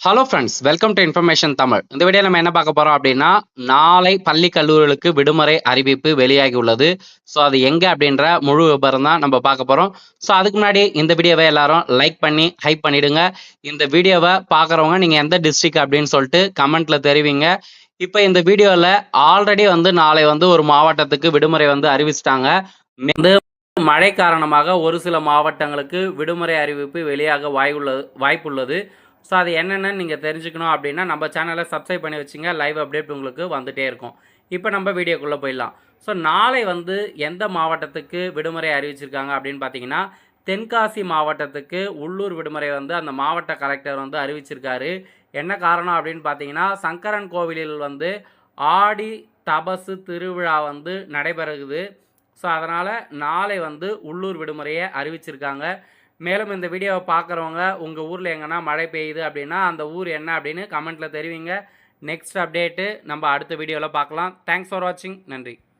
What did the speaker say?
Hello friends, welcome to information Tamil. இந்த video நம்ம என்ன பார்க்க போறோம் அப்படின்னா, நாளை பள்ளி கல்லூரிகளுக்கு விடுமுறை அறிவிப்பு வெளியாகி உள்ளது. ஸோ அது எங்க அப்படின்ற முழு விபரம் தான் நம்ம பார்க்க போறோம். ஸோ அதுக்கு முன்னாடி இந்த வீடியோவை எல்லாரும் லைக் பண்ணி ஹைப் பண்ணிடுங்க. இந்த வீடியோவை பார்க்குறவங்க நீங்க எந்த டிஸ்ட்ரிக்ட் அப்படின்னு சொல்லிட்டு கமெண்ட்ல தெரிவிங்க. இப்போ இந்த வீடியோவில் ஆல்ரெடி நாளை ஒரு மாவட்டத்துக்கு விடுமுறை அறிவிச்சிட்டாங்க. மழை காரணமாக ஒரு சில மாவட்டங்களுக்கு விடுமுறை அறிவிப்பு வெளியாக வாய்ப்புள்ளது. ஸோ அது என்னென்னு நீங்கள் தெரிஞ்சுக்கணும் அப்படின்னா நம்ம சேனலை சப்ஸ்கிரைப் பண்ணி வச்சுங்க. லைவ் அப்டேட் உங்களுக்கு வந்துகிட்டே இருக்கும். இப்போ நம்ம வீடியோக்குள்ளே போயிடலாம். ஸோ நாளை எந்த மாவட்டத்துக்கு விடுமுறை அறிவிச்சிருக்காங்க அப்படின்னு பார்த்தீங்கன்னா, தென்காசி மாவட்டத்துக்கு உள்ளூர் விடுமுறை அந்த மாவட்ட கலெக்டர் அறிவிச்சிருக்காரு. என்ன காரணம் அப்படின்னு பார்த்தீங்கன்னா, சங்கரன் கோவிலில் ஆடி தபசு திருவிழா நடைபெறுகுது. ஸோ அதனால் நாளை உள்ளூர் விடுமுறையை அறிவிச்சிருக்காங்க. மேலும் இந்த வீடியோவை பார்க்குறவங்க உங்கள் ஊரில் எங்கன்னா மழை பெய்யுது அப்படின்னா அந்த ஊர் என்ன அப்படின்னு கமெண்ட்டில் தெரிவிங்க. நெக்ஸ்ட் அப்டேட்டு நம்ம அடுத்த வீடியோவில் பார்க்கலாம். தேங்க்ஸ் ஃபார் வாட்சிங். நன்றி.